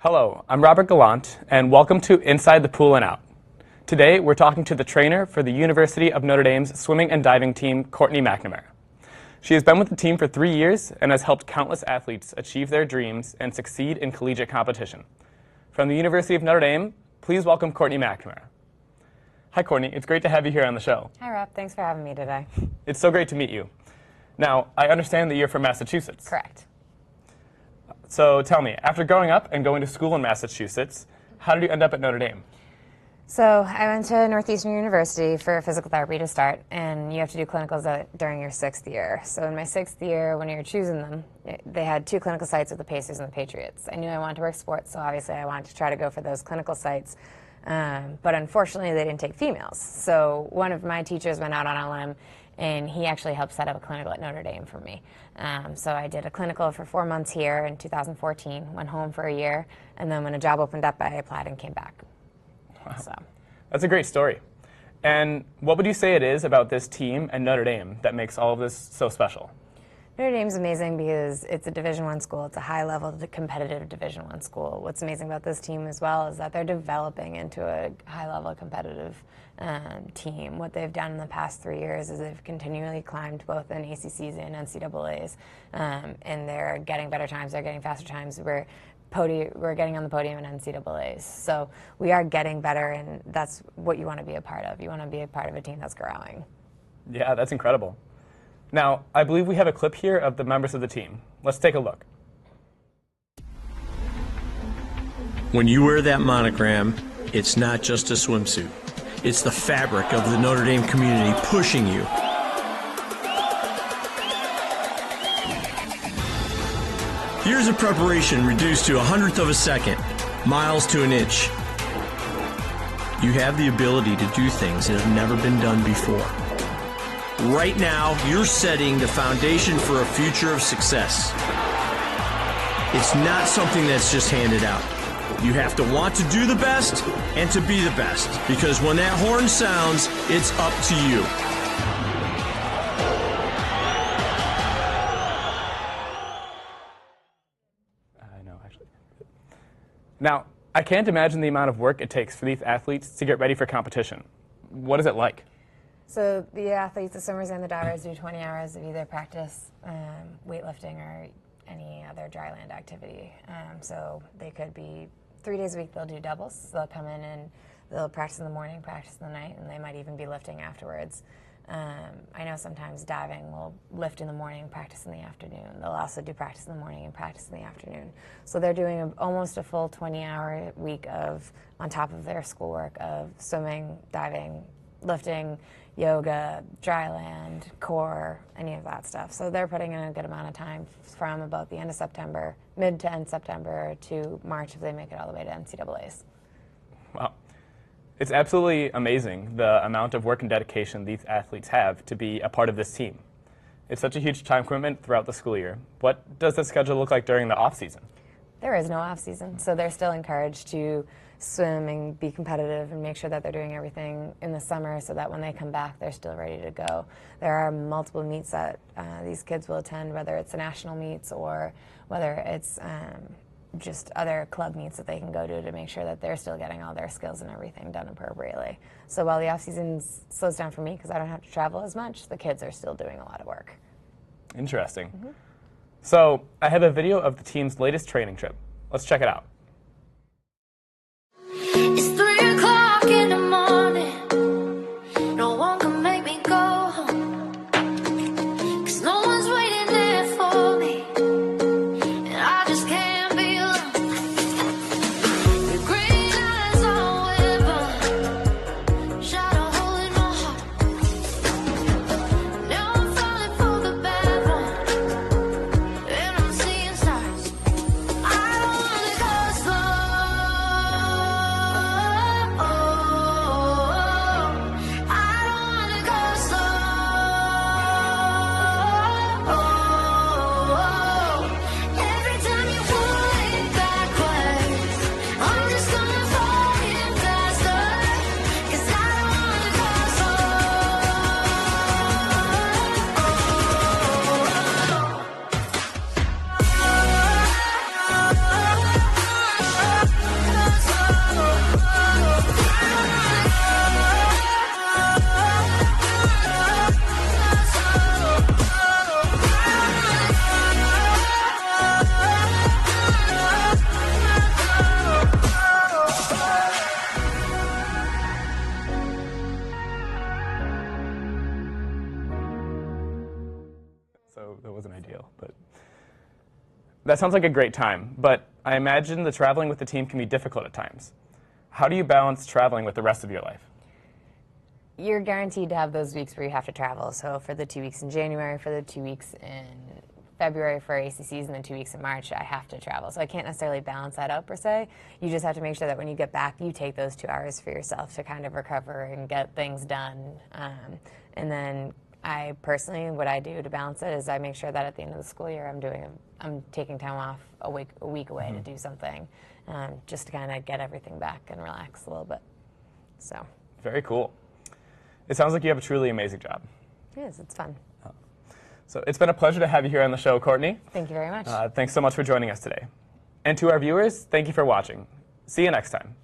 Hello, I'm Robert Gallant, and welcome to Inside the Pool and Out. Today, we're talking to the trainer for the University of Notre Dame's swimming and diving team, Courtney McNamara. She has been with the team for 3 years and has helped countless athletes achieve their dreams and succeed in collegiate competition. From the University of Notre Dame, please welcome Courtney McNamara. Hi, Courtney. It's great to have you here on the show. Hi, Rob. Thanks for having me today. It's so great to meet you. Now, I understand that you're from Massachusetts. Correct. So tell me, after growing up and going to school in Massachusetts, how did you end up at Notre Dame? So I went to Northeastern University for physical therapy to start, and you have to do clinicals during your 6th year. So in my 6th year, when you were choosing them, they had 2 clinical sites with the Pacers and the Patriots. I knew I wanted to work sports, so obviously I wanted to try to go for those clinical sites. But unfortunately, they didn't take females. So one of my teachers went out on a limb, and he actually helped set up a clinical at Notre Dame for me. So I did a clinical for 4 months here in 2014, went home for a year, and then when a job opened up, I applied and came back. Wow. So. That's a great story. And what would you say it is about this team and Notre Dame that makes all of this so special? Notre Dame's amazing because it's a Division I school. It's a high-level competitive Division I school. What's amazing about this team as well is that they're developing into a high-level competitive team. What they've done in the past 3 years is they've continually climbed both in ACCs and NCAAs, and they're getting better times. They're getting faster times. We're getting on the podium in NCAAs. So we are getting better, and that's what you want to be a part of. You want to be a part of a team that's growing. Yeah, that's incredible. Now, I believe we have a clip here of the members of the team. Let's take a look. When you wear that monogram, it's not just a swimsuit. It's the fabric of the Notre Dame community pushing you. Years of preparation reduced to 1/100th of a second, miles to an inch. You have the ability to do things that have never been done before. Right now, you're setting the foundation for a future of success. It's not something that's just handed out. You have to want to do the best and to be the best, because when that horn sounds, it's up to you. I know, actually. Now, I can't imagine the amount of work it takes for these athletes to get ready for competition. What is it like? So the athletes, the swimmers and the divers do 20 hours of either practice, weightlifting, or any other dry land activity. So they could be 3 days a week, they'll do doubles. So they'll come in and they'll practice in the morning, practice in the night, and they might even be lifting afterwards. I know sometimes diving will lift in the morning, practice in the afternoon. They'll also do practice in the morning and practice in the afternoon. So they're doing almost a full 20-hour week on top of their schoolwork of swimming, diving, lifting, yoga, dry land, core, any of that stuff. So they're putting in a good amount of time from about the end of September, mid to end September, to March if they make it all the way to NCAAs. Wow. It's absolutely amazing the amount of work and dedication these athletes have to be a part of this team. It's such a huge time commitment throughout the school year. What does the schedule look like during the off season? There is no off season, so they're still encouraged to swim and be competitive and make sure that they're doing everything in the summer so that when they come back, they're still ready to go. There are multiple meets that these kids will attend, whether it's the national meets or whether it's just other club meets that they can go to make sure that they're still getting all their skills and everything done appropriately. So while the off season slows down for me because I don't have to travel as much, the kids are still doing a lot of work. Interesting. Mm-hmm. So I have a video of the team's latest training trip. Let's check it out. It's 3 o'clock in the morning. No one can make me go home, 'cause no one's waiting there for me, and I just can't be alone. Your green eyes are whisper, shadow hole in my heart. Now I'm falling for the bad one, and I'm seeing stars. I don't wanna go that wasn't ideal, but that sounds like a great time. But I imagine the traveling with the team can be difficult at times. How do you balance traveling with the rest of your life? You're guaranteed to have those weeks where you have to travel. So for the 2 weeks in January, for the 2 weeks in February for ACCs, and then 2 weeks in March, I have to travel. So I can't necessarily balance that out per se. You just have to make sure that when you get back, you take those 2 hours for yourself to kind of recover and get things done. And then I personally, what I do to balance it is I make sure that at the end of the school year, I'm taking time off a week away to do something, just to kind of get everything back and relax a little bit. So. Very cool. It sounds like you have a truly amazing job. It is. It's fun. So it's been a pleasure to have you here on the show, Courtney. Thank you very much. Thanks so much for joining us today. And to our viewers, thank you for watching. See you next time.